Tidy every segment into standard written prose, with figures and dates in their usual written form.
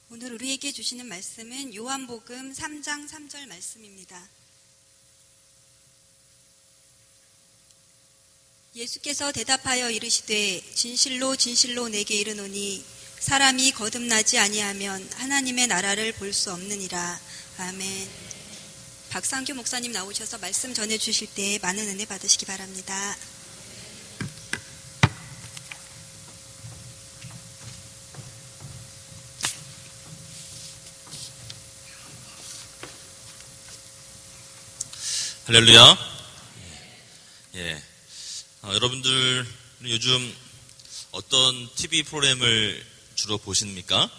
오늘 우리에게 주시는 말씀은 요한복음 3장 3절 말씀입니다. 예수께서 대답하여 이르시되 진실로 진실로 내게 이르노니 사람이 거듭나지 아니하면 하나님의 나라를 볼 수 없느니라. 아멘. 박상규 목사님 나오셔서 말씀 전해주실 때 많은 은혜 받으시기 바랍니다. 할렐루야. 여러분들 요즘 어떤 TV 프로그램을 주로 보십니까?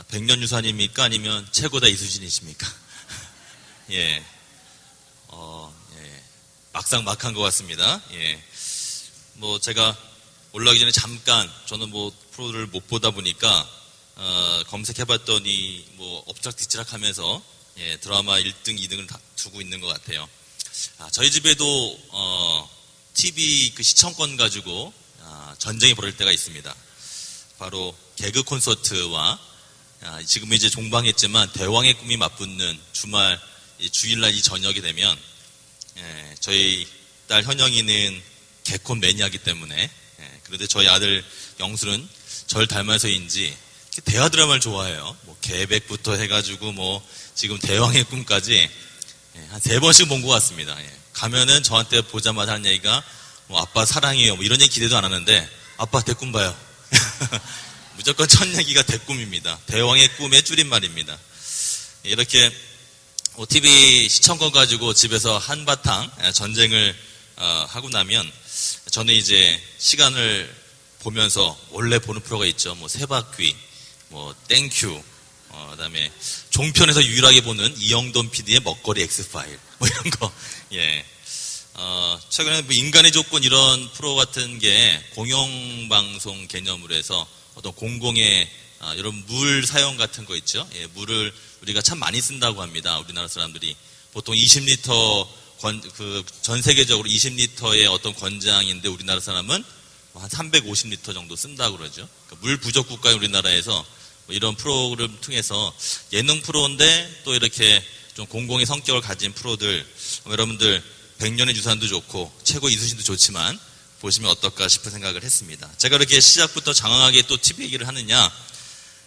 백년유산입니까? 아니면 최고다 이수진이십니까? 막상막한 것 같습니다. 제가 올라가기 전에 잠깐 저는 프로를 못 보다 보니까 검색해봤더니 엎치락뒤치락하면서 드라마 1등, 2등을 다 두고 있는 것 같아요. 저희 집에도 TV 그 시청권 가지고 전쟁이 벌어질 때가 있습니다. 바로 개그 콘서트와 지금은 이제 종방했지만 대왕의 꿈이 맞붙는 주말 주일날 이 저녁이 되면 저희 딸 현영이는 개콘 매니아이기 때문에 그런데 저희 아들 영수는 절 닮아서인지 대화 드라마를 좋아해요. 계백부터 해가지고 지금 대왕의 꿈까지 한 3번씩 본 것 같습니다. 가면은 저한테 보자마자 하는 얘기가 아빠 사랑해요 이런 얘기 기대도 안 하는데 아빠 대꿈 봐요. 무조건 첫 얘기가 대꿈입니다. 대왕의 꿈의 줄임말입니다. 이렇게 TV 시청권 가지고 집에서 한바탕 전쟁을 하고 나면 저는 이제 시간을 보면서 원래 보는 프로가 있죠. 세바퀴, 땡큐, 그다음에 종편에서 유일하게 보는 이영돈 PD의 먹거리 X파일 이런 거. 최근에 인간의 조건 이런 프로 같은 게 공영방송 개념으로 해서 어떤 공공의 이런 물 사용 같은 거 있죠. 물을 우리가 참 많이 쓴다고 합니다. 우리나라 사람들이 보통 20리터 전 세계적으로 20리터의 어떤 권장인데 우리나라 사람은 한 350리터 정도 쓴다고 그러죠. 그러니까 물 부족 국가인 우리나라에서 이런 프로그램을 통해서 예능 프로인데 또 이렇게 좀 공공의 성격을 가진 프로들 여러분들 백년의 유산도 좋고 최고 이수신도 좋지만 보시면 어떨까 싶은 생각을 했습니다. 제가 이렇게 시작부터 장황하게 또 TV 얘기를 하느냐,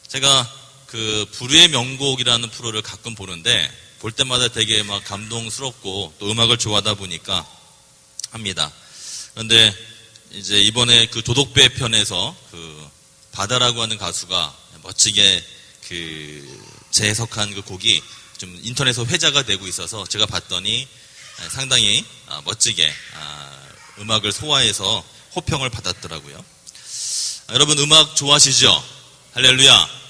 제가 그 불후의 명곡이라는 프로를 가끔 보는데 볼 때마다 되게 감동스럽고 또 음악을 좋아하다 보니까 합니다. 그런데 이제 이번에 그 도덕배 편에서 그 바다라고 하는 가수가 멋지게 재해석한 그 곡이 좀 인터넷에서 회자가 되고 있어서 제가 봤더니 상당히 멋지게 음악을 소화해서 호평을 받았더라고요. 여러분 음악 좋아하시죠? 할렐루야.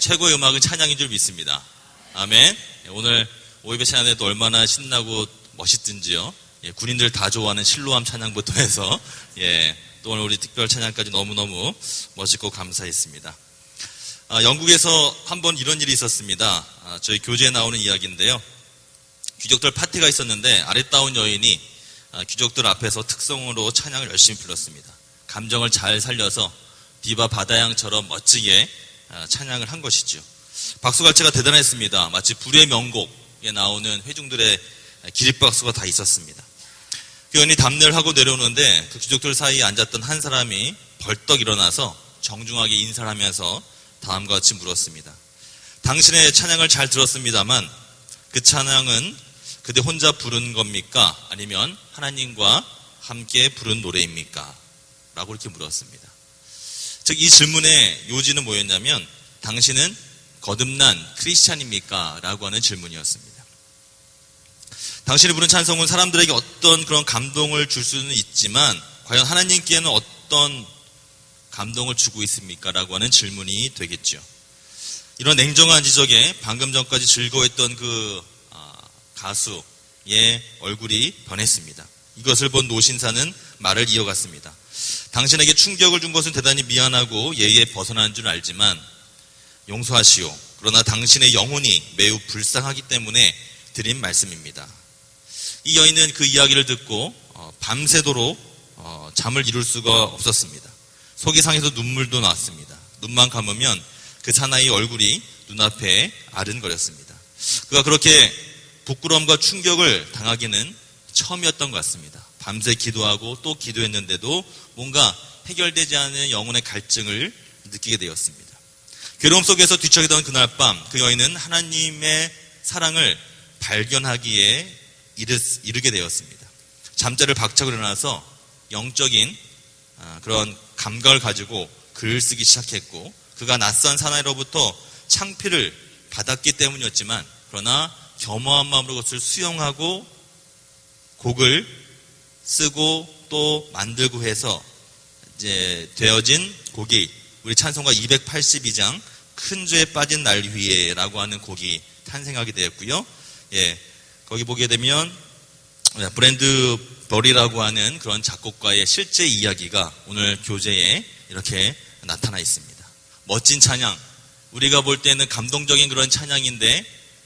최고의 음악은 찬양인 줄 믿습니다. 아멘. 오늘 오이배 찬양에도 얼마나 신나고 멋있든지요. 군인들 다 좋아하는 실로암 찬양부터 해서 또 오늘 우리 특별 찬양까지 너무너무 멋있고 감사했습니다. 영국에서 한번 이런 일이 있었습니다. 저희 교재에 나오는 이야기인데요. 귀족들 파티가 있었는데 아랫다운 여인이 귀족들 앞에서 특성으로 찬양을 열심히 불렀습니다. 감정을 잘 살려서 디바 바다양처럼 멋지게 찬양을 한 것이죠. 박수갈채가 대단했습니다. 마치 불의 명곡에 나오는 회중들의 기립박수가 다 있었습니다. 그 여인이 담례를 하고 내려오는데 그 귀족들 사이에 앉았던 한 사람이 벌떡 일어나서 정중하게 인사를 하면서 다음과 같이 물었습니다. 당신의 찬양을 잘 들었습니다만 그 찬양은 그대 혼자 부른 겁니까? 아니면 하나님과 함께 부른 노래입니까? 라고 이렇게 물었습니다. 즉 이 질문의 요지는 뭐였냐면 당신은 거듭난 크리스찬입니까? 라고 하는 질문이었습니다. 당신이 부른 찬송은 사람들에게 어떤 그런 감동을 줄 수는 있지만 과연 하나님께는 어떤 감동을 주고 있습니까? 라고 하는 질문이 되겠죠. 이런 냉정한 지적에 방금 전까지 즐거워했던 그 가수의 얼굴이 변했습니다. 이것을 본 노신사는 말을 이어갔습니다. 당신에게 충격을 준 것은 대단히 미안하고 예의에 벗어난 줄 알지만 용서하시오. 그러나 당신의 영혼이 매우 불쌍하기 때문에 드린 말씀입니다. 이 여인은 그 이야기를 듣고 밤새도록 잠을 이룰 수가 없었습니다. 속이 상해서 눈물도 났습니다. 눈만 감으면 그 사나이 얼굴이 눈앞에 아른거렸습니다. 그가 그렇게 부끄러움과 충격을 당하기는 처음이었던 것 같습니다. 밤새 기도하고 또 기도했는데도 뭔가 해결되지 않은 영혼의 갈증을 느끼게 되었습니다. 괴로움 속에서 뒤척이던 그날 밤, 그 여인은 하나님의 사랑을 발견하기에 이르게 되었습니다. 잠자리를 박차고 일어나서 영적인 그런 감각을 가지고 글을 쓰기 시작했고, 그가 낯선 사나이로부터 창피를 받았기 때문이었지만, 그러나 겸허한 마음으로 그것을 수용하고 곡을 쓰고 또 만들고 해서 이제 되어진 곡이 우리 찬송가 282장 큰 죄에 빠진 날 위에라고 하는 곡이 탄생하게 되었고요. 예, 거기 보게 되면 브랜드 버리라고 하는 그런 작곡가의 실제 이야기가 오늘 교재에 이렇게 나타나 있습니다. 멋진 찬양, 우리가 볼 때는 감동적인 그런 찬양인데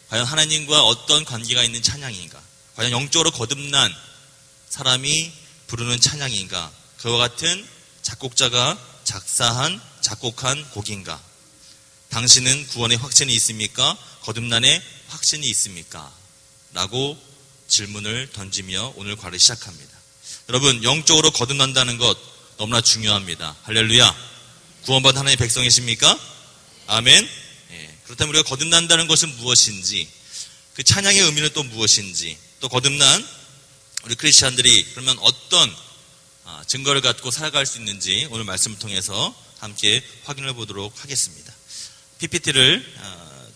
과연 하나님과 어떤 관계가 있는 찬양인가? 과연 영적으로 거듭난 사람이 부르는 찬양인가? 그와 같은 작곡자가 작곡한 곡인가? 당신은 구원의 확신이 있습니까? 거듭난의 확신이 있습니까? 라고 질문을 던지며 오늘 과를 시작합니다. 여러분, 영적으로 거듭난다는 것 너무나 중요합니다. 할렐루야. 구원받은 하나님의 백성이십니까? 아멘. 예, 그렇다면 우리가 거듭난다는 것은 무엇인지, 그 찬양의 의미는 또 무엇인지, 또 거듭난 우리 크리스찬들이 그러면 어떤 증거를 갖고 살아갈 수 있는지 오늘 말씀을 통해서 함께 확인해 보도록 하겠습니다. PPT를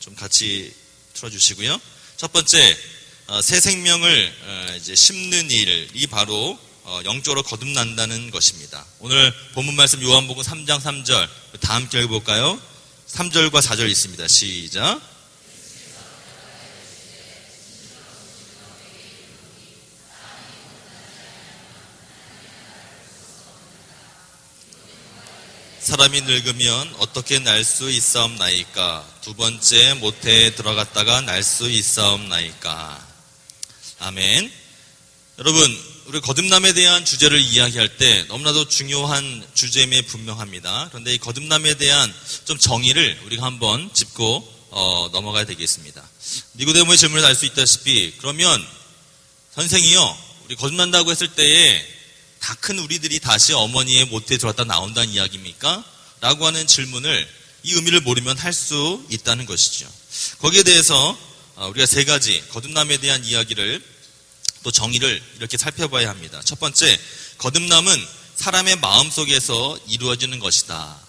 좀 같이 틀어주시고요. 첫 번째, 새 생명을 이제 심는 일이 바로 영적으로 거듭난다는 것입니다. 오늘 본문 말씀 요한복음 3장 3절 다 함께 읽어볼까요? 3절과 4절 있습니다. 시작. 사람이 늙으면 어떻게 날 수 있사옵나이까? 두 번째 모태에 들어갔다가 날 수 있사옵나이까? 아멘. 여러분, 우리 거듭남에 대한 주제를 이야기할 때 너무나도 중요한 주제임에 분명합니다. 그런데 이 거듭남에 대한 좀 정의를 우리가 한번 짚고 넘어가야 되겠습니다. 니고데모의 질문을 알 수 있다시피, 그러면 선생이요, 우리 거듭난다고 했을 때에 다 큰 우리들이 다시 어머니의 모태에 들어갔다 나온다는 이야기입니까? 라고 하는 질문을 이 의미를 모르면 할 수 있다는 것이죠. 거기에 대해서 우리가 세 가지 거듭남에 대한 이야기를 또 정의를 이렇게 살펴봐야 합니다. 첫 번째, 거듭남은 사람의 마음속에서 이루어지는 것이다.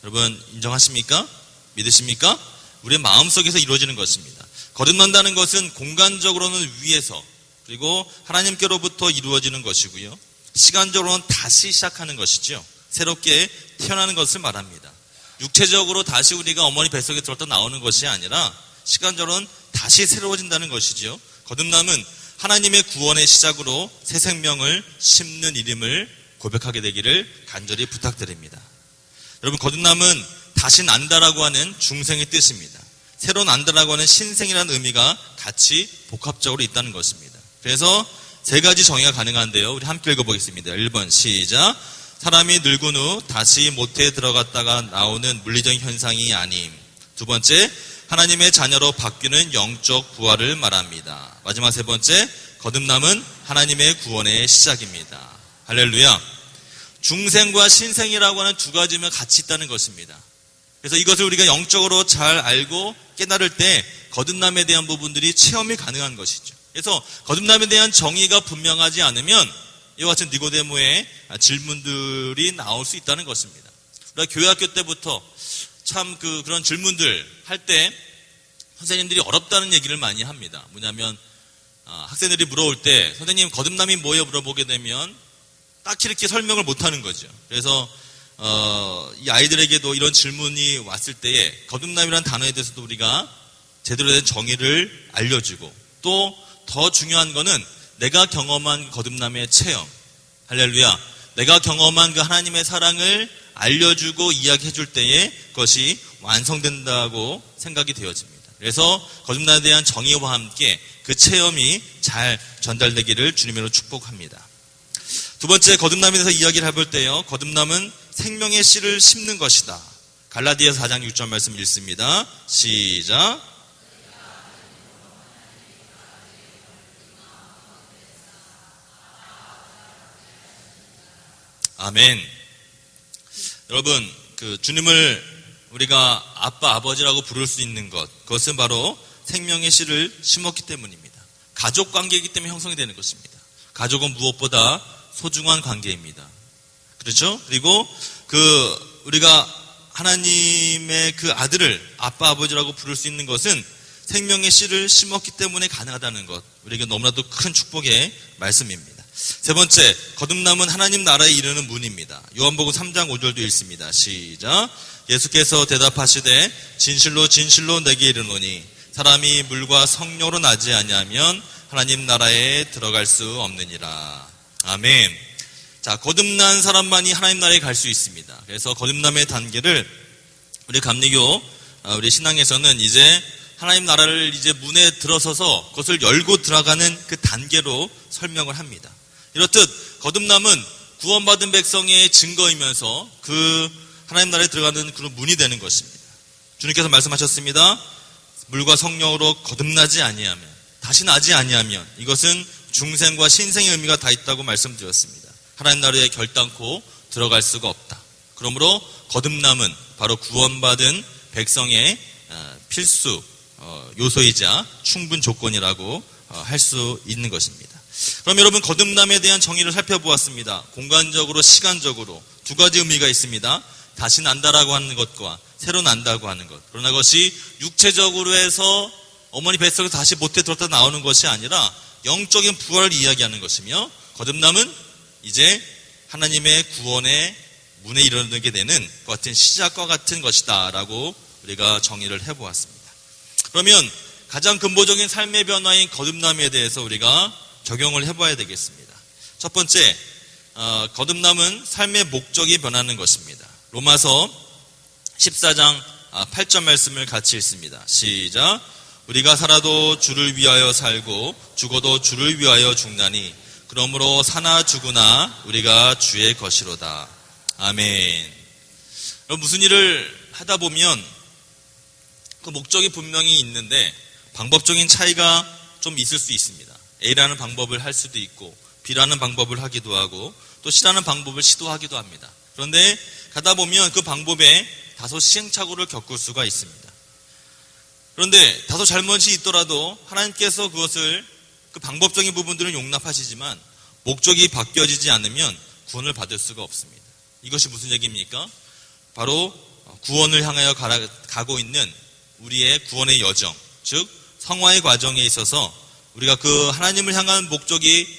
여러분 인정하십니까? 믿으십니까? 우리의 마음속에서 이루어지는 것입니다. 거듭난다는 것은 공간적으로는 위에서, 그리고 하나님께로부터 이루어지는 것이고요. 시간적으로는 다시 시작하는 것이죠. 새롭게 태어나는 것을 말합니다. 육체적으로 다시 우리가 어머니 뱃속에 들었다 나오는 것이 아니라 시간적으로는 다시 새로워진다는 것이죠. 거듭남은 하나님의 구원의 시작으로 새 생명을 심는 일임을 고백하게 되기를 간절히 부탁드립니다. 여러분, 거듭남은 다시 난다라고 하는 중생의 뜻입니다. 새로 난다라고 하는 신생이라는 의미가 같이 복합적으로 있다는 것입니다. 그래서 세 가지 정의가 가능한데요. 우리 함께 읽어보겠습니다. 1번 시작. 사람이 늙은 후 다시 모태에 들어갔다가 나오는 물리적인 현상이 아님. 두 번째, 하나님의 자녀로 바뀌는 영적 부활을 말합니다. 마지막 세 번째, 거듭남은 하나님의 구원의 시작입니다. 할렐루야. 중생과 신생이라고 하는 두 가지면 같이 있다는 것입니다. 그래서 이것을 우리가 영적으로 잘 알고 깨달을 때 거듭남에 대한 부분들이 체험이 가능한 것이죠. 그래서 거듭남에 대한 정의가 분명하지 않으면 이와 같은 니고데모의 질문들이 나올 수 있다는 것입니다. 우리가 교회학교 때부터 참 그런 질문들 할 때 선생님들이 어렵다는 얘기를 많이 합니다. 뭐냐면 학생들이 물어올 때 선생님 거듭남이 뭐예요? 물어보게 되면 딱히 이렇게 설명을 못하는 거죠. 그래서 이 아이들에게도 이런 질문이 왔을 때에 거듭남이라는 단어에 대해서도 우리가 제대로 된 정의를 알려주고, 또 더 중요한 거는 내가 경험한 거듭남의 체험, 할렐루야, 내가 경험한 그 하나님의 사랑을 알려주고 이야기해 줄 때에 그것이 완성된다고 생각이 되어집니다. 그래서 거듭남에 대한 정의와 함께 그 체험이 잘 전달되기를 주님으로 축복합니다. 두 번째, 거듭남에 대해서 이야기를 해볼 때요, 거듭남은 생명의 씨를 심는 것이다 갈라디아서 4장 6절 말씀 읽습니다. 시작. 아멘. 여러분, 주님을 우리가 아빠, 아버지라고 부를 수 있는 것, 그것은 바로 생명의 씨를 심었기 때문입니다. 가족 관계이기 때문에 형성이 되는 것입니다. 가족은 무엇보다 소중한 관계입니다. 그렇죠? 그리고 우리가 하나님의 그 아들을 아빠, 아버지라고 부를 수 있는 것은 생명의 씨를 심었기 때문에 가능하다는 것, 우리에게 너무나도 큰 축복의 말씀입니다. 세 번째, 거듭남은 하나님 나라에 이르는 문입니다. 요한복음 3장 5절도 읽습니다. 시작. 예수께서 대답하시되 진실로 진실로 내게 이르노니 사람이 물과 성령으로 나지 아니하면 하나님 나라에 들어갈 수 없느니라. 아멘. 자, 거듭난 사람만이 하나님 나라에 갈 수 있습니다. 그래서 거듭남의 단계를 우리 감리교, 우리 신앙에서는 이제 하나님 나라를 이제 문에 들어서서 그것을 열고 들어가는 그 단계로 설명을 합니다. 이렇듯 거듭남은 구원받은 백성의 증거이면서 그 하나님 나라에 들어가는 그런 문이 되는 것입니다. 주님께서 말씀하셨습니다. 물과 성령으로 거듭나지 아니하면, 다시 나지 아니하면 이것은 중생과 신생의 의미가 다 있다고 말씀드렸습니다. 하나님 나라에 결단코 들어갈 수가 없다. 그러므로 거듭남은 바로 구원받은 백성의 필수 요소이자 충분 조건이라고 할 수 있는 것입니다. 그럼 여러분, 거듭남에 대한 정의를 살펴보았습니다. 공간적으로, 시간적으로 두 가지 의미가 있습니다. 다시 난다라고 하는 것과 새로 난다고 하는 것. 그러나 그것이 육체적으로 해서 어머니 뱃속에서 다시 모태 들었다 나오는 것이 아니라 영적인 부활을 이야기하는 것이며, 거듭남은 이제 하나님의 구원의 문에 이르게 되는 그 같은 시작과 같은 것이다 라고 우리가 정의를 해보았습니다. 그러면 가장 근본적인 삶의 변화인 거듭남에 대해서 우리가 적용을 해봐야 되겠습니다. 첫 번째, 거듭남은 삶의 목적이 변하는 것입니다. 로마서 14장 8절 말씀을 같이 읽습니다. 시작. 우리가 살아도 주를 위하여 살고 죽어도 주를 위하여 죽나니 그러므로 사나 죽으나 우리가 주의 것이로다. 아멘. 무슨 일을 하다 보면 그 목적이 분명히 있는데 방법적인 차이가 좀 있을 수 있습니다. A라는 방법을 할 수도 있고 B라는 방법을 하기도 하고 또 C라는 방법을 시도하기도 합니다. 그런데 가다 보면 그 방법에 다소 시행착오를 겪을 수가 있습니다. 그런데 다소 잘못이 있더라도 하나님께서 그것을 그 방법적인 부분들은 용납하시지만 목적이 바뀌어지지 않으면 구원을 받을 수가 없습니다. 이것이 무슨 얘기입니까? 바로 구원을 향하여 가고 있는 우리의 구원의 여정, 즉 성화의 과정에 있어서 우리가 그 하나님을 향한 목적이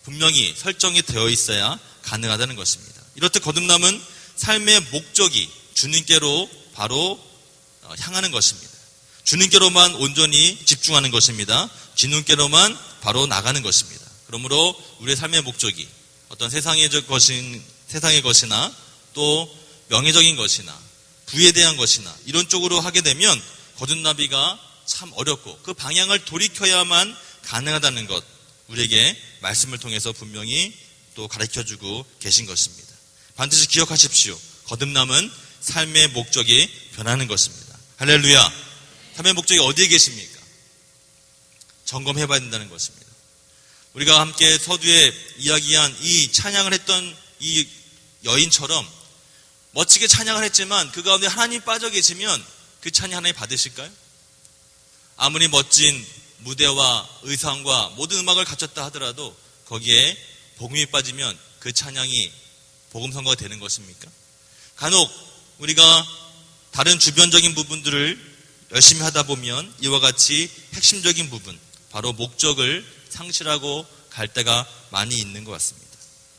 분명히 설정이 되어 있어야 가능하다는 것입니다. 이렇듯 거듭남은 삶의 목적이 주님께로 바로 향하는 것입니다. 주님께로만 온전히 집중하는 것입니다. 주님께로만 바로 나가는 것입니다. 그러므로 우리의 삶의 목적이 어떤 세상의 것이나 또 명예적인 것이나 부에 대한 것이나 이런 쪽으로 하게 되면 거듭나기가 참 어렵고 그 방향을 돌이켜야만 가능하다는 것, 우리에게 말씀을 통해서 분명히 또 가르쳐주고 계신 것입니다. 반드시 기억하십시오. 거듭남은 삶의 목적이 변하는 것입니다. 할렐루야. 삶의 목적이 어디에 계십니까? 점검해봐야 된다는 것입니다. 우리가 함께 서두에 이야기한 이 찬양을 했던 이 여인처럼 멋지게 찬양을 했지만 그 가운데 하나님 빠져 계시면 그 찬양 하나님 받으실까요? 아무리 멋진 무대와 의상과 모든 음악을 갖췄다 하더라도 거기에 복음이 빠지면 그 찬양이 복음 선거가 되는 것입니까? 간혹 우리가 다른 주변적인 부분들을 열심히 하다 보면 이와 같이 핵심적인 부분, 바로 목적을 상실하고 갈 때가 많이 있는 것 같습니다.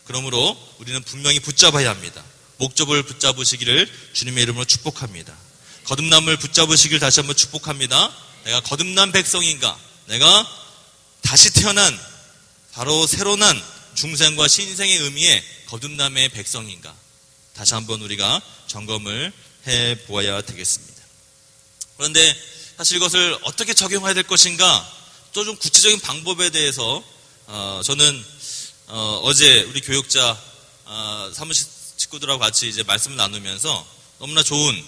그러므로 우리는 분명히 붙잡아야 합니다. 목적을 붙잡으시기를 주님의 이름으로 축복합니다. 거듭남을 붙잡으시기를 다시 한번 축복합니다. 내가 거듭난 백성인가? 내가 다시 태어난 바로 새로 난 중생과 신생의 의미의 거듭남의 백성인가? 다시 한번 우리가 점검을 해보아야 되겠습니다. 그런데 사실 이것을 어떻게 적용해야 될 것인가? 또 좀 구체적인 방법에 대해서 저는 어제 우리 교육자 사무실 식구들하고 같이 이제 말씀을 나누면서 너무나 좋은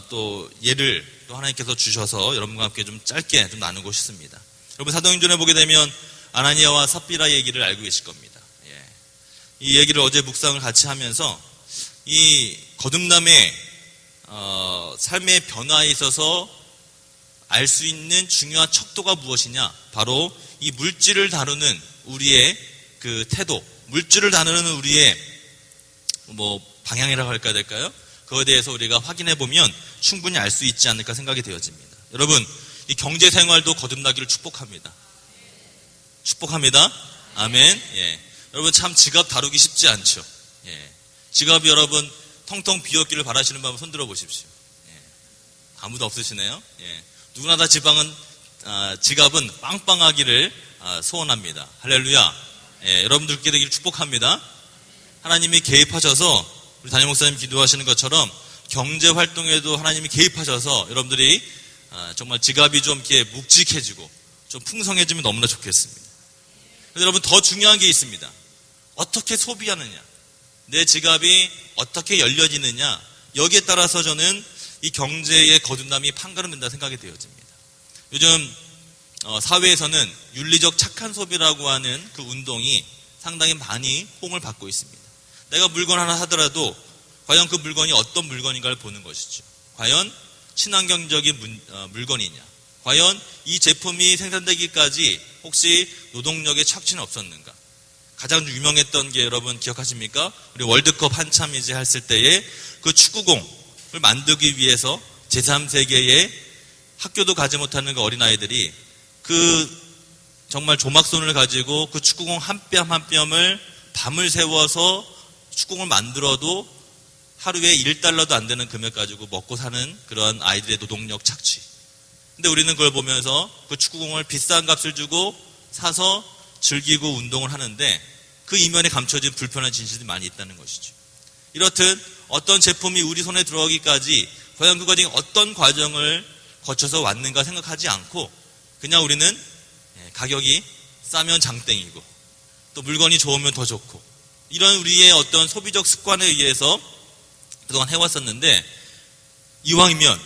또 예를 또 하나님께서 주셔서 여러분과 함께 좀 짧게 좀 나누고 싶습니다. 여러분 사도행전에 보게 되면 아나니아와 삽비라 얘기를 알고 계실 겁니다. 예. 이 얘기를 어제 묵상을 같이 하면서 이 거듭남의 삶의 변화에 있어서 알 수 있는 중요한 척도가 무엇이냐? 바로 이 물질을 다루는 우리의 그 태도, 물질을 다루는 우리의 방향이라고 할까 될까요? 그거에 대해서 우리가 확인해 보면 충분히 알 수 있지 않을까 생각이 되어집니다. 여러분, 이 경제 생활도 거듭나기를 축복합니다. 축복합니다. 아멘. 예. 여러분 참 지갑 다루기 쉽지 않죠. 예. 지갑이 여러분 텅텅 비었기를 바라시는 분 한번 손들어 보십시오. 예. 아무도 없으시네요. 예. 누구나 다 지갑은 빵빵하기를 소원합니다. 할렐루야. 예. 여러분들께 되기를 축복합니다. 하나님이 개입하셔서 우리 담임 목사님 기도하시는 것처럼 경제 활동에도 하나님이 개입하셔서 여러분들이 정말 지갑이 좀 이렇게 묵직해지고 좀 풍성해지면 너무나 좋겠습니다. 그래서 여러분 더 중요한 게 있습니다. 어떻게 소비하느냐, 내 지갑이 어떻게 열려지느냐, 여기에 따라서 저는 이 경제의 거듭남이 판가름된다 생각이 되어집니다. 요즘 사회에서는 윤리적 착한 소비라고 하는 그 운동이 상당히 많이 호응을 받고 있습니다. 내가 물건 하나 사더라도 과연 그 물건이 어떤 물건인가를 보는 것이죠. 과연 친환경적인 물건이냐, 과연 이 제품이 생산되기까지 혹시 노동력의 착취는 없었는가. 가장 유명했던 게 여러분 기억하십니까? 우리 월드컵 한참 이제 했을 때에 그 축구공을 만들기 위해서 제3세계의 학교도 가지 못하는 그 어린아이들이 그 정말 조막손을 가지고 그 축구공 한 뼘 한 뼘을 밤을 새워서 축구공을 만들어도 하루에 1달러도 안 되는 금액 가지고 먹고 사는 그런 아이들의 노동력 착취. 근데 우리는 그걸 보면서 그 축구공을 비싼 값을 주고 사서 즐기고 운동을 하는데 그 이면에 감춰진 불편한 진실이 많이 있다는 것이죠. 이렇듯 어떤 제품이 우리 손에 들어오기까지 과연 그 과정이 어떤 과정을 거쳐서 왔는가 생각하지 않고 그냥 우리는 가격이 싸면 장땡이고 또 물건이 좋으면 더 좋고 이런 우리의 어떤 소비적 습관에 의해서 그동안 해왔었는데 이왕이면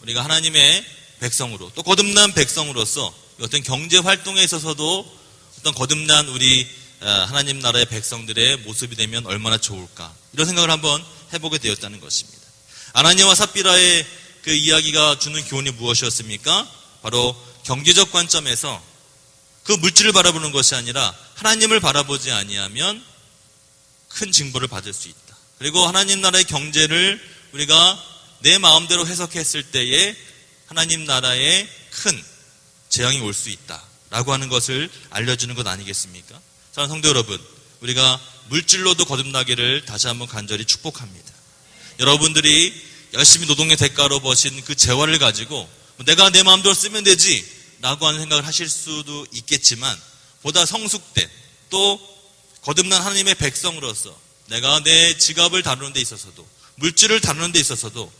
우리가 하나님의 백성으로 또 거듭난 백성으로서 어떤 경제 활동에 있어서도 어떤 거듭난 우리 하나님 나라의 백성들의 모습이 되면 얼마나 좋을까 이런 생각을 한번 해보게 되었다는 것입니다. 아나니아와 삽비라의 그 이야기가 주는 교훈이 무엇이었습니까? 바로 경제적 관점에서 그 물질을 바라보는 것이 아니라 하나님을 바라보지 아니하면 큰 징벌을 받을 수 있다. 그리고 하나님 나라의 경제를 우리가 내 마음대로 해석했을 때에 하나님 나라에 큰 재앙이 올 수 있다라고 하는 것을 알려주는 것 아니겠습니까? 사랑하는 성도 여러분, 우리가 물질로도 거듭나기를 다시 한번 간절히 축복합니다. 여러분들이 열심히 노동의 대가로 버신 그 재화를 가지고 내가 내 마음대로 쓰면 되지 라고 하는 생각을 하실 수도 있겠지만 보다 성숙된 또 거듭난 하나님의 백성으로서 내가 내 지갑을 다루는 데 있어서도 물질을 다루는 데 있어서도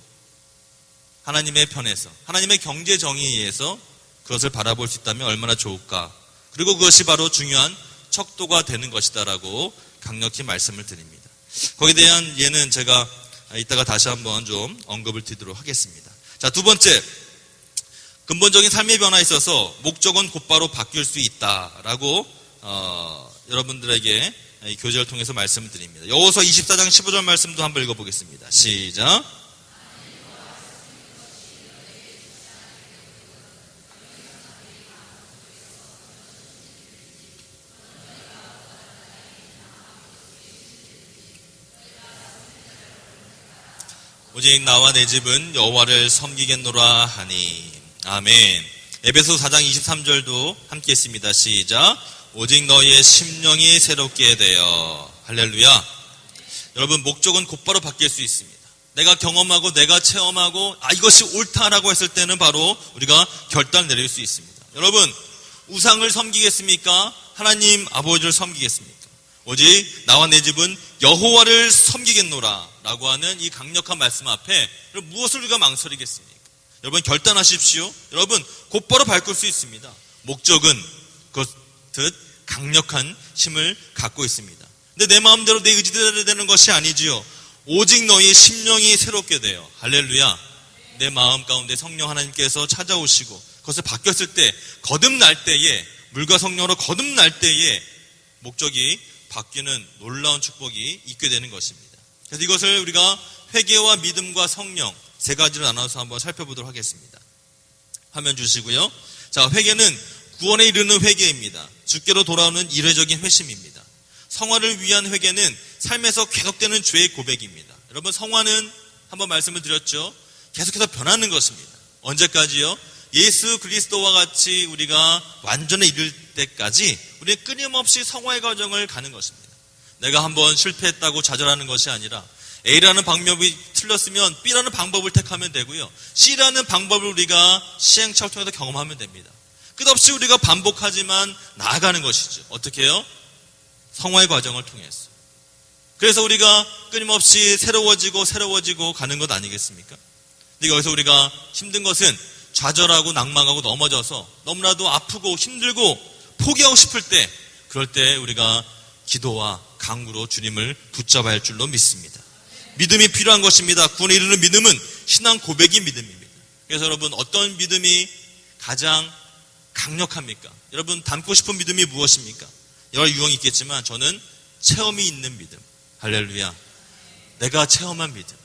하나님의 편에서 하나님의 경제 정의에 의해서 그것을 바라볼 수 있다면 얼마나 좋을까. 그리고 그것이 바로 중요한 척도가 되는 것이다라고 강력히 말씀을 드립니다. 거기에 대한 예는 제가 이따가 다시 한번 좀 언급을 드리도록 하겠습니다. 자, 두 번째, 근본적인 삶의 변화에 있어서 목적은 곧바로 바뀔 수 있다라고 여러분들에게 이 교제를 통해서 말씀을 드립니다. 여호수아 24장 15절 말씀도 한번 읽어보겠습니다. 시작. 오직 나와 내 집은 여호와를 섬기겠노라 하니. 아멘. 에베소 4장 23절도 함께 했습니다. 시작. 오직 너희의 심령이 새롭게 되어. 할렐루야. 여러분, 목적은 곧바로 바뀔 수 있습니다. 내가 경험하고 내가 체험하고 이것이 옳다라고 했을 때는 바로 우리가 결단을 내릴 수 있습니다. 여러분, 우상을 섬기겠습니까? 하나님 아버지를 섬기겠습니까? 오직 나와 내 집은 여호와를 섬기겠노라 라고 하는 이 강력한 말씀 앞에 무엇을 우리가 망설이겠습니까? 여러분, 결단하십시오. 여러분, 곧바로 바꿀 수 있습니다. 목적은 그렇듯 강력한 힘을 갖고 있습니다. 근데 내 마음대로 내 의지대로 되는 것이 아니지요. 오직 너희 심령이 새롭게 되어 할렐루야 내 마음 가운데 성령 하나님께서 찾아오시고 그것을 바뀌었을 때 거듭날 때에 물과 성령으로 거듭날 때에 목적이 바뀌는 놀라운 축복이 있게 되는 것입니다. 그래서 이것을 우리가 회개와 믿음과 성령 세 가지로 나눠서 한번 살펴보도록 하겠습니다. 화면 주시고요. 자, 회개는 구원에 이르는 회개입니다. 주께로 돌아오는 이례적인 회심입니다. 성화를 위한 회개는 삶에서 계속되는 죄의 고백입니다. 여러분, 성화는 한번 말씀을 드렸죠. 계속해서 변하는 것입니다. 언제까지요? 예수 그리스도와 같이 우리가 완전에 이를 때까지 우리는 끊임없이 성화의 과정을 가는 것입니다. 내가 한번 실패했다고 좌절하는 것이 아니라 A라는 방법이 틀렸으면 B라는 방법을 택하면 되고요. C라는 방법을 우리가 시행착오를 통해서 경험하면 됩니다. 끝없이 우리가 반복하지만 나아가는 것이죠. 어떻게 해요? 성화의 과정을 통해서. 그래서 우리가 끊임없이 새로워지고 가는 것 아니겠습니까? 근데 여기서 우리가 힘든 것은 좌절하고 낭망하고 넘어져서 너무나도 아프고 힘들고 포기하고 싶을 때, 그럴 때 우리가 기도와 강구로 주님을 붙잡아야 할 줄로 믿습니다. 믿음이 필요한 것입니다. 구원에 이르는 믿음은 신앙 고백이 믿음입니다. 그래서 여러분, 어떤 믿음이 가장 강력합니까? 여러분, 닮고 싶은 믿음이 무엇입니까? 여러 유형이 있겠지만 저는 체험이 있는 믿음. 할렐루야. 내가 체험한 믿음.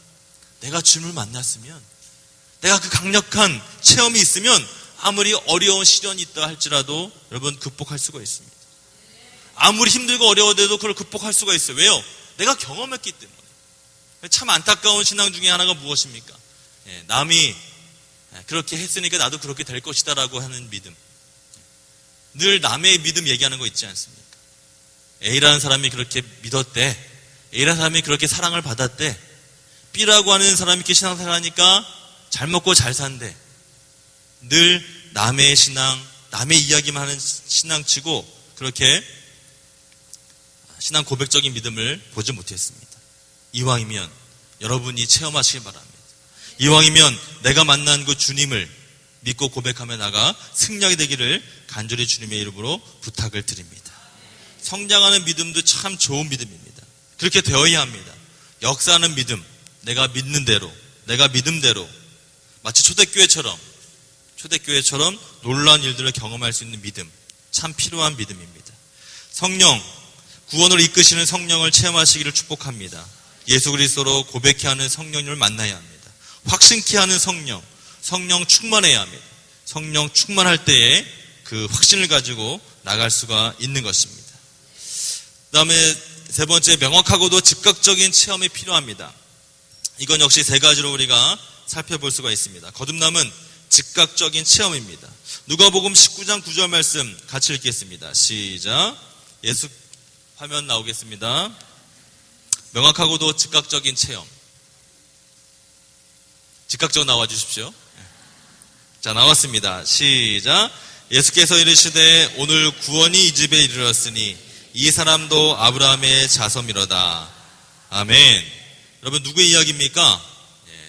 내가 주님을 만났으면, 내가 그 강력한 체험이 있으면 아무리 어려운 시련이 있다 할지라도 여러분 극복할 수가 있습니다. 아무리 힘들고 어려워도 그걸 극복할 수가 있어요. 왜요? 내가 경험했기 때문에. 참 안타까운 신앙 중에 하나가 무엇입니까? 남이 그렇게 했으니까 나도 그렇게 될 것이다 라고 하는 믿음. 늘 남의 믿음 얘기하는 거 있지 않습니까? A라는 사람이 그렇게 믿었대. A라는 사람이 그렇게 사랑을 받았대. B라고 하는 사람이 이렇게 신앙생활하니까 잘 먹고 잘 산대. 늘 남의 신앙, 남의 이야기만 하는 신앙치고 그렇게 신앙 고백적인 믿음을 보지 못했습니다. 이왕이면 여러분이 체험하시기 바랍니다. 이왕이면 내가 만난 그 주님을 믿고 고백하며 나가 승리하게 되기를 간절히 주님의 이름으로 부탁을 드립니다. 성장하는 믿음도 참 좋은 믿음입니다. 그렇게 되어야 합니다. 역사하는 믿음, 내가 믿는 대로, 내가 믿음대로 마치 초대교회처럼 놀라운 일들을 경험할 수 있는 믿음, 참 필요한 믿음입니다. 성령, 구원을 이끄시는 성령을 체험하시기를 축복합니다. 예수 그리스도로 고백케 하는 성령님을 만나야 합니다. 확신케 하는 성령 충만해야 합니다. 성령 충만할 때에 그 확신을 가지고 나갈 수가 있는 것입니다. 그 다음에 세 번째, 명확하고도 즉각적인 체험이 필요합니다. 이건 역시 세 가지로 우리가 살펴볼 수가 있습니다. 거듭남은 즉각적인 체험입니다. 누가복음 19장 9절 말씀 같이 읽겠습니다. 시작. 예수 화면 나오겠습니다. 명확하고도 즉각적인 체험. 즉각적으로 나와 주십시오. 자, 나왔습니다. 시작. 예수께서 이르시되 오늘 구원이 이 집에 이르렀으니 이 사람도 아브라함의 자손이로다. 아멘. 여러분, 누구의 이야기입니까?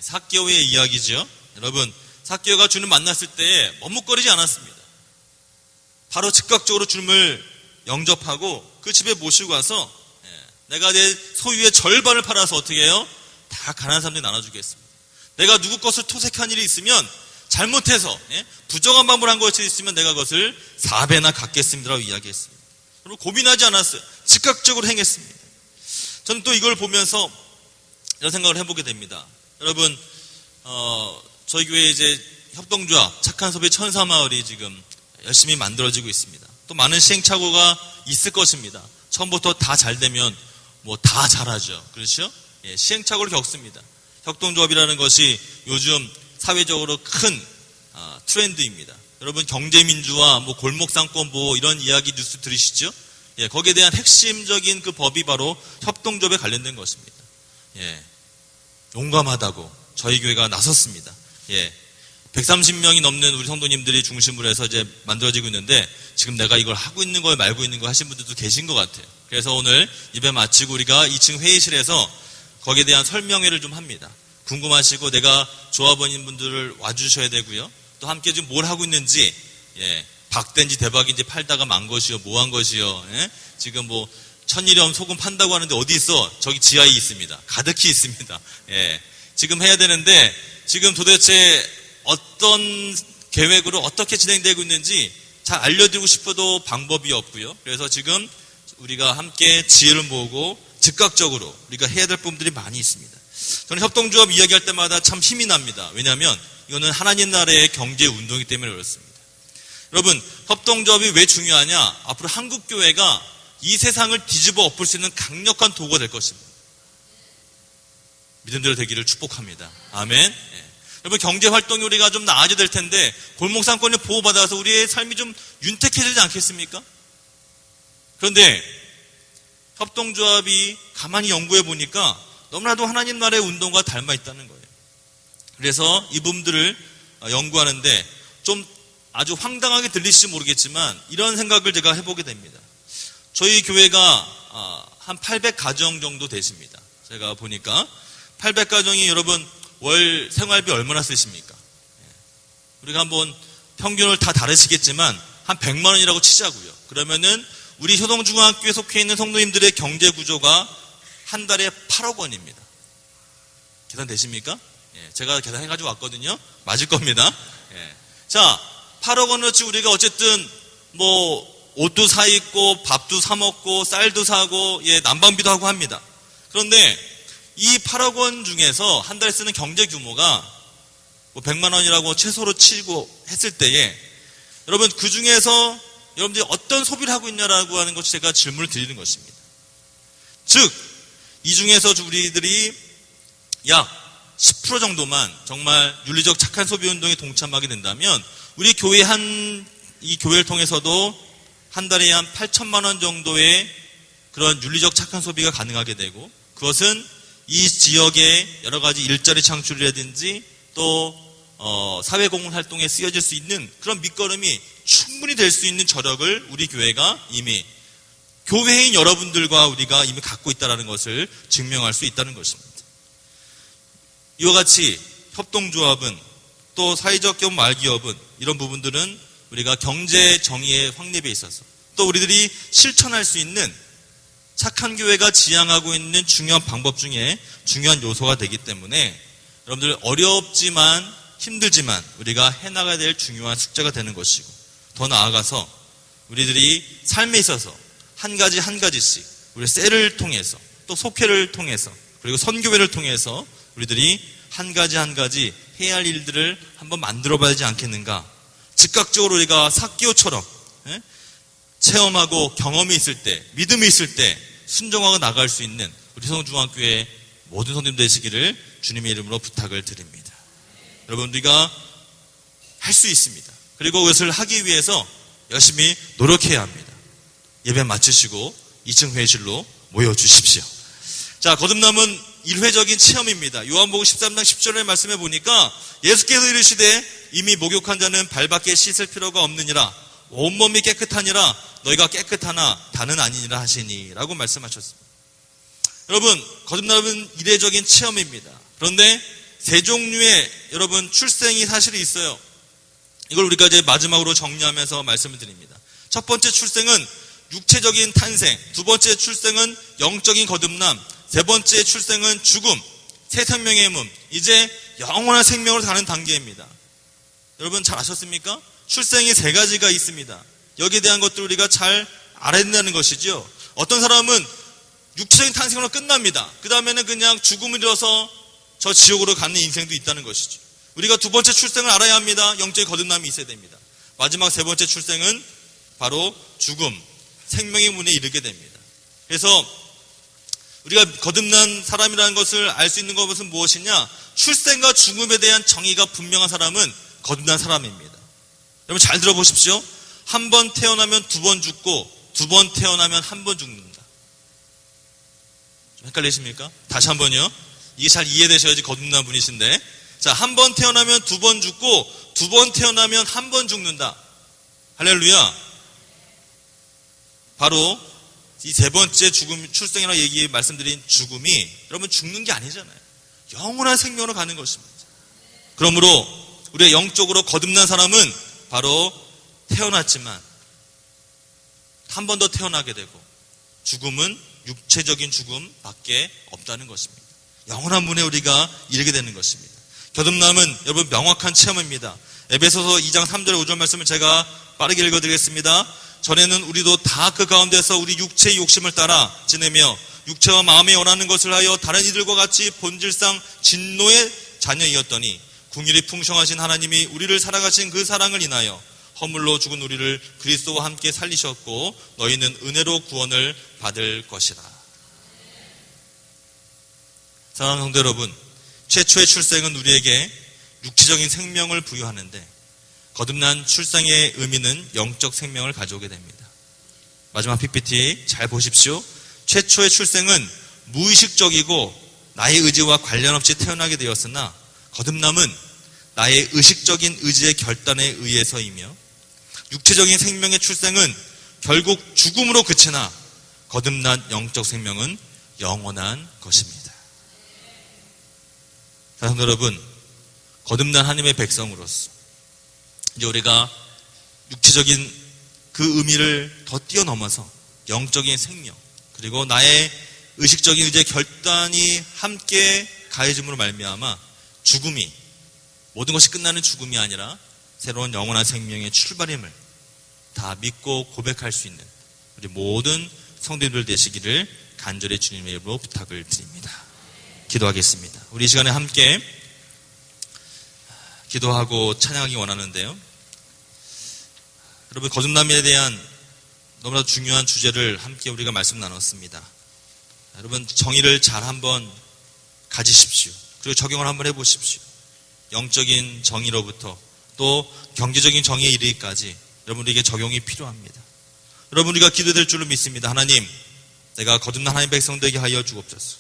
삭개오의 이야기죠. 여러분, 삭개오가 주님 만났을 때 머뭇거리지 않았습니다. 바로 즉각적으로 주님을 영접하고 그 집에 모시고 가서 내가 내 소유의 절반을 팔아서 어떻게 해요? 다 가난한 사람들이 나눠주겠습니다. 내가 누구 것을 토색한 일이 있으면 잘못해서 부정한 방법을 한 것이 있으면 내가 그것을 4배나 갚겠습니다라고 이야기했습니다. 여러분, 고민하지 않았어요. 즉각적으로 행했습니다. 저는 또 이걸 보면서 이런 생각을 해보게 됩니다. 여러분, 저희 교회 이제 협동조합 착한 소비 천사마을이 지금 열심히 만들어지고 있습니다. 또 많은 시행착오가 있을 것입니다. 처음부터 다 잘 되면 뭐 다 잘하죠. 그렇죠? 시행착오를 겪습니다. 협동조합이라는 것이 요즘 사회적으로 큰 트렌드입니다. 여러분, 경제민주화, 뭐 골목상권 보호 이런 이야기 뉴스 들으시죠? 거기에 대한 핵심적인 그 법이 바로 협동조합에 관련된 것입니다. 용감하다고 저희 교회가 나섰습니다. 130명이 넘는 우리 성도님들이 중심으로 해서 이제 만들어지고 있는데 지금 내가 이걸 하고 있는 걸 말고 있는 거 하신 분들도 계신 것 같아요. 그래서 오늘 예배 마치고 우리가 2층 회의실에서 거기에 대한 설명회를 좀 합니다. 궁금하시고 내가 조합원인 분들을 와주셔야 되고요. 또 함께 지금 뭘 하고 있는지, 박대인지 대박인지 팔다가 만 것이요, 뭐 한 것이요, 지금 뭐 천일염 소금 판다고 하는데 어디 있어? 저기 지하에 있습니다. 가득히 있습니다. 예. 지금 해야 되는데 지금 도대체 어떤 계획으로 어떻게 진행되고 있는지 잘 알려드리고 싶어도 방법이 없고요. 그래서 지금 우리가 함께 지혜를 모으고 즉각적으로 우리가 해야 될 부분들이 많이 있습니다. 저는 협동조합 이야기할 때마다 참 힘이 납니다. 왜냐하면 이거는 하나님 나라의 경제 운동이기 때문에 그렇습니다. 여러분, 협동조합이 왜 중요하냐? 앞으로 한국교회가 이 세상을 뒤집어 엎을 수 있는 강력한 도구가 될 것입니다. 믿음대로 되기를 축복합니다. 아멘. 예. 여러분, 경제활동이 우리가 좀 나아져야 될 텐데 골목상권을 보호받아서 우리의 삶이 좀 윤택해지지 않겠습니까? 그런데 협동조합이 가만히 연구해 보니까 너무나도 하나님 나라의 운동과 닮아 있다는 거예요. 그래서 이 부분들을 연구하는데 좀 아주 황당하게 들리실지 모르겠지만 이런 생각을 제가 해보게 됩니다. 저희 교회가 한 800가정 정도 되십니다. 제가 보니까 800가정이 여러분 월 생활비 얼마나 쓰십니까? 우리가 한번 평균을 다 다르시겠지만 한 100만 원이라고 치자고요. 그러면은 우리 효동중학교에 속해 있는 성도님들의 경제 구조가 한 달에 8억 원입니다. 계산되십니까? 예, 제가 계산해가지고 왔거든요. 맞을 겁니다. 예. 자, 8억 원어치 우리가 어쨌든 옷도 사 입고 밥도 사 먹고 쌀도 사고 난방비도 하고 합니다. 그런데 이 8억 원 중에서 한 달에 쓰는 경제 규모가 100만 원이라고 최소로 치고 했을 때에 여러분 그 중에서 여러분들이 어떤 소비를 하고 있냐라고 하는 것이 제가 질문을 드리는 것입니다. 즉, 이 중에서 우리들이 약 10% 정도만 정말 윤리적 착한 소비 운동에 동참하게 된다면 우리 교회 이 교회를 통해서도 한 달에 한 8천만 원 정도의 그런 윤리적 착한 소비가 가능하게 되고 그것은 이 지역의 여러 가지 일자리 창출이라든지 또 사회공헌 활동에 쓰여질 수 있는 그런 밑거름이 충분히 될 수 있는 저력을 우리 교회가 이미 교회인 여러분들과 우리가 이미 갖고 있다는 것을 증명할 수 있다는 것입니다. 이와 같이 협동조합은 또 사회적 기업 말기업은 이런 부분들은 우리가 경제 정의의 확립에 있어서 또 우리들이 실천할 수 있는 착한 교회가 지향하고 있는 중요한 방법 중에 중요한 요소가 되기 때문에 여러분들 어렵지만 힘들지만 우리가 해나가야 될 중요한 숙제가 되는 것이고 더 나아가서 우리들이 삶에 있어서 한 가지씩 우리 셀을 통해서 또 속회를 통해서 그리고 선교회를 통해서 우리들이 한 가지 해야 할 일들을 한번 만들어 봐야 하지 않겠는가. 즉각적으로 우리가 삭개오처럼 체험하고 경험이 있을 때 믿음이 있을 때 순종하고 나갈 수 있는 우리 성중학교의 모든 성도님 되시기를 주님의 이름으로 부탁을 드립니다. 여러분 우리가 할 수 있습니다. 그리고 그것을 하기 위해서 열심히 노력해야 합니다. 예배 마치시고 2층 회의실로 모여주십시오. 자, 거듭남은 일회적인 체험입니다. 요한복음 13장 10절의 말씀해 보니까 예수께서 이르시되 이미 목욕한 자는 발밖에 씻을 필요가 없느니라 온몸이 깨끗하니라 너희가 깨끗하나 다는 아니니라 하시니 라고 말씀하셨습니다. 여러분 거듭남은 일회적인 체험입니다. 그런데 세 종류의 여러분 출생이 사실이 있어요. 이걸 우리가 이제 마지막으로 정리하면서 말씀을 드립니다. 첫 번째 출생은 육체적인 탄생, 두 번째 출생은 영적인 거듭남, 세 번째 출생은 죽음, 새 생명의 문, 이제 영원한 생명으로 가는 단계입니다. 여러분 잘 아셨습니까? 출생이 세 가지가 있습니다. 여기에 대한 것들 우리가 잘 알아야 된다는 것이죠. 어떤 사람은 육체적인 탄생으로 끝납니다. 그 다음에는 그냥 죽음을 이뤄서 저 지옥으로 가는 인생도 있다는 것이죠. 우리가 두 번째 출생을 알아야 합니다. 영적인 거듭남이 있어야 됩니다. 마지막 세 번째 출생은 바로 죽음, 생명의 문에 이르게 됩니다. 그래서 우리가 거듭난 사람이라는 것을 알 수 있는 것은 무엇이냐? 출생과 죽음에 대한 정의가 분명한 사람은 거듭난 사람입니다. 여러분 잘 들어보십시오. 한 번 태어나면 두 번 죽고 두 번 태어나면 한 번 죽는다. 좀 헷갈리십니까? 다시 한 번요. 이게 잘 이해되셔야지 거듭난 분이신데, 자, 한 번 태어나면 두 번 죽고 두 번 태어나면 한 번 죽는다. 할렐루야. 바로 이 세 번째 죽음, 출생이라고 말씀드린 죽음이 여러분 죽는 게 아니잖아요. 영원한 생명으로 가는 것입니다. 그러므로 우리가 영적으로 거듭난 사람은 바로 태어났지만 한 번 더 태어나게 되고 죽음은 육체적인 죽음밖에 없다는 것입니다. 영원한 문에 우리가 이르게 되는 것입니다. 거듭남은 여러분 명확한 체험입니다. 에베소서 2장 3절 5절 말씀을 제가 빠르게 읽어드리겠습니다. 전에는 우리도 다 그 가운데서 우리 육체의 욕심을 따라 지내며 육체와 마음에 원하는 것을 하여 다른 이들과 같이 본질상 진노의 자녀이었더니 긍휼이 풍성하신 하나님이 우리를 사랑하신 그 사랑을 인하여 허물로 죽은 우리를 그리스도와 함께 살리셨고 너희는 은혜로 구원을 받을 것이라. 사랑하는 성도 여러분, 최초의 출생은 우리에게 육체적인 생명을 부여하는데 거듭난 출생의 의미는 영적 생명을 가져오게 됩니다. 마지막 PPT 잘 보십시오. 최초의 출생은 무의식적이고 나의 의지와 관련 없이 태어나게 되었으나 거듭남은 나의 의식적인 의지의 결단에 의해서이며 육체적인 생명의 출생은 결국 죽음으로 그치나 거듭난 영적 생명은 영원한 것입니다. 사랑하는 여러분, 거듭난 하나님의 백성으로서 이제 우리가 육체적인 그 의미를 더 뛰어넘어서 영적인 생명 그리고 나의 의식적인 의지의 결단이 함께 가해짐으로 말미암아 죽음이 모든 것이 끝나는 죽음이 아니라 새로운 영원한 생명의 출발임을 다 믿고 고백할 수 있는 우리 모든 성도님들 되시기를 간절히 주님의 이름으로 부탁을 드립니다. 기도하겠습니다. 우리 이 시간에 함께 기도하고 찬양하기 원하는데요. 여러분, 거듭남에 대한 너무나 중요한 주제를 함께 우리가 말씀 나눴습니다. 여러분, 정의를 잘 한번 가지십시오. 그리고 적용을 한번 해보십시오. 영적인 정의로부터 또 경제적인 정의에 이르기까지 여러분에게 적용이 필요합니다. 여러분, 우리가 기도될 줄로 믿습니다. 하나님, 내가 거듭난 하나님의 백성 되게 하여 주옵소서.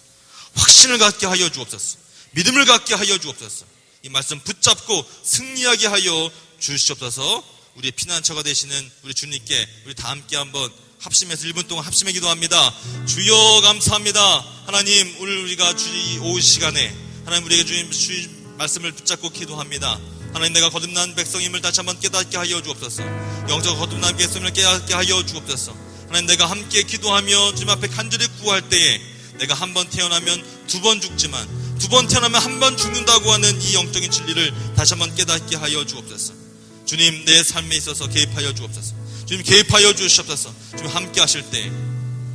확신을 갖게 하여 주옵소서. 믿음을 갖게 하여 주옵소서. 이 말씀 붙잡고 승리하게 하여 주시옵소서. 우리의 피난처가 되시는 우리 주님께 우리 다 함께 한번 합심해서 1분 동안 합심해 기도합니다. 주여 감사합니다. 하나님, 오늘 우리가 오후 시간에 하나님 우리에게 주신 말씀을 붙잡고 기도합니다. 하나님, 내가 거듭난 백성임을 다시 한번 깨닫게 하여 주옵소서. 영적 거듭난 백성을 깨닫게 하여 주옵소서. 하나님, 내가 함께 기도하며 주님 앞에 간절히 구할 때에 내가 한 번 태어나면 2번 죽지만 2번 태어나면 한 번 죽는다고 하는 이 영적인 진리를 다시 한번 깨닫게 하여 주옵소서. 주님, 내 삶에 있어서 개입하여 주옵소서. 주님, 개입하여 주시옵소서. 주님, 함께 하실 때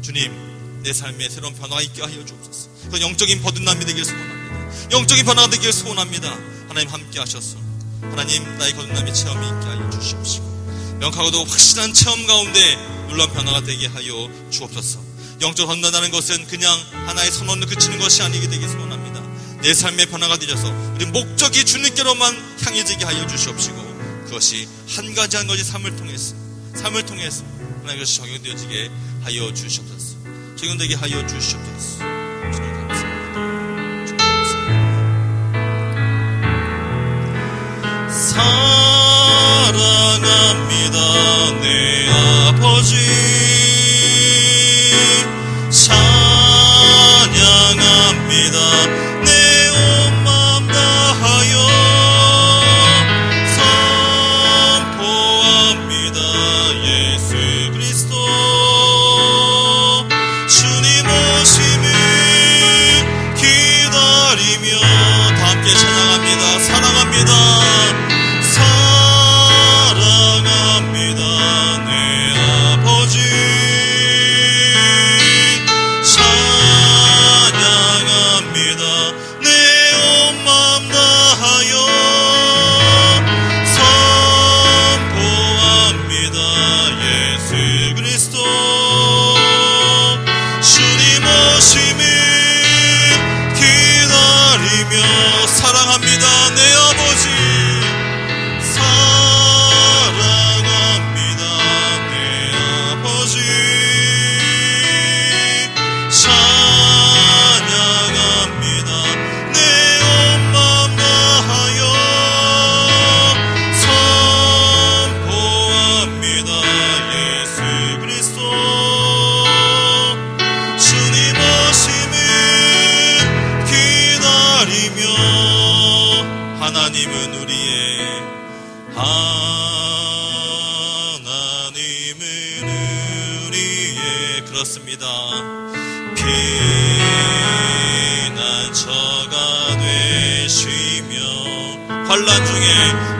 주님, 내 삶에 새로운 변화가 있게 하여 주옵소서. 그 영적인 거듭남이 되길 소원합니다. 영적인 변화가 되길 소원합니다. 하나님, 함께 하셔서 하나님, 나의 거듭남의 체험이 있게 하여 주시옵시고 명확하고도 확실한 체험 가운데 놀라운 변화가 되게 하여 주옵소서. 영적으로 건너다는 것은 그냥 하나의 선언을 그치는 것이 아니게 되길 소원합니다. 내 삶의 변화가 되셔서 우리 목적이 주님께로만 향해지게 하여 주시옵시고 그것이 한 가지 한 가지 삶을 통해서 하나님 것이 적용되어지게 하여 주시옵소서. 적용되게 하여 주시옵소서. 주님 감사합니다. 주님 감사합니다. 사랑합니다 내 아버지, 찬양합니다 내 온 마음 다하여 선포합니다 예수 그리스도 주님 오심을 기다리며 다 함께 찬양합니다. 사랑합니다 사랑합니다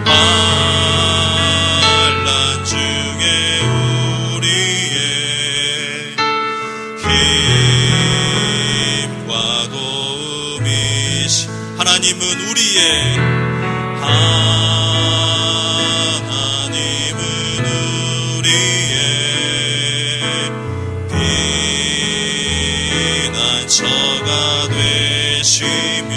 환난 중에 우리의 힘과 도움이시 하나님은 우리의 피난처가 되시며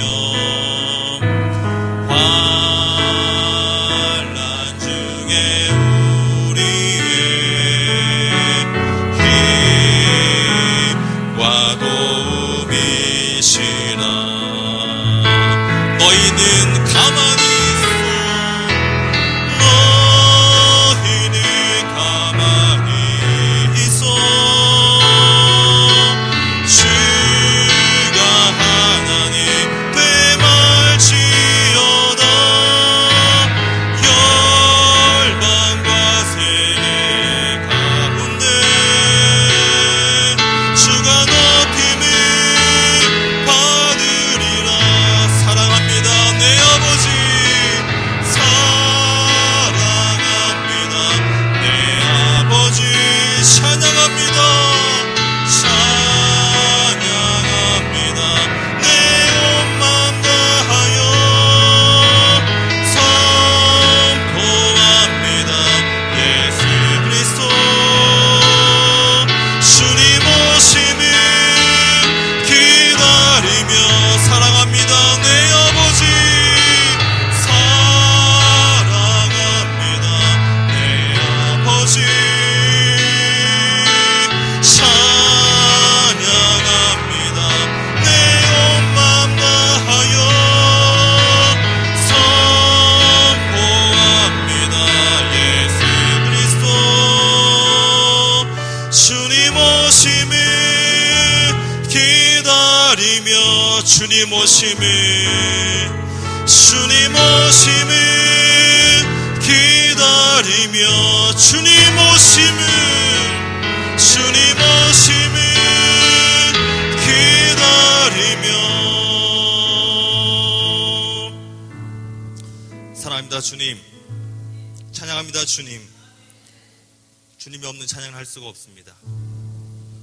환난 중에 우리의 힘과 도움이시라. 너희는 가만히 주님 오심을 기다리며 주님 오심을 기다리며. 사랑합니다 주님, 찬양합니다 주님. 주님이 없는 찬양을 할 수가 없습니다.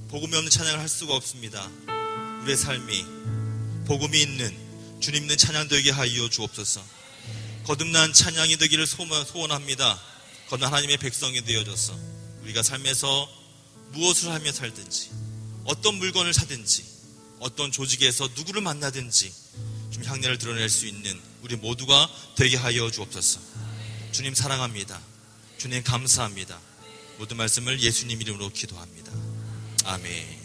복음이 없는 찬양을 할 수가 없습니다. 우리의 삶이 복음이 있는 주님 있는 찬양 되게 하여 주옵소서. 거듭난 찬양이 되기를 소원합니다. 거듭난 하나님의 백성이 되어져서 우리가 삶에서 무엇을 하며 살든지, 어떤 물건을 사든지, 어떤 조직에서 누구를 만나든지 좀 향내를 드러낼 수 있는 우리 모두가 되게 하여 주옵소서. 주님 사랑합니다. 주님 감사합니다. 모든 말씀을 예수님 이름으로 기도합니다. 아멘.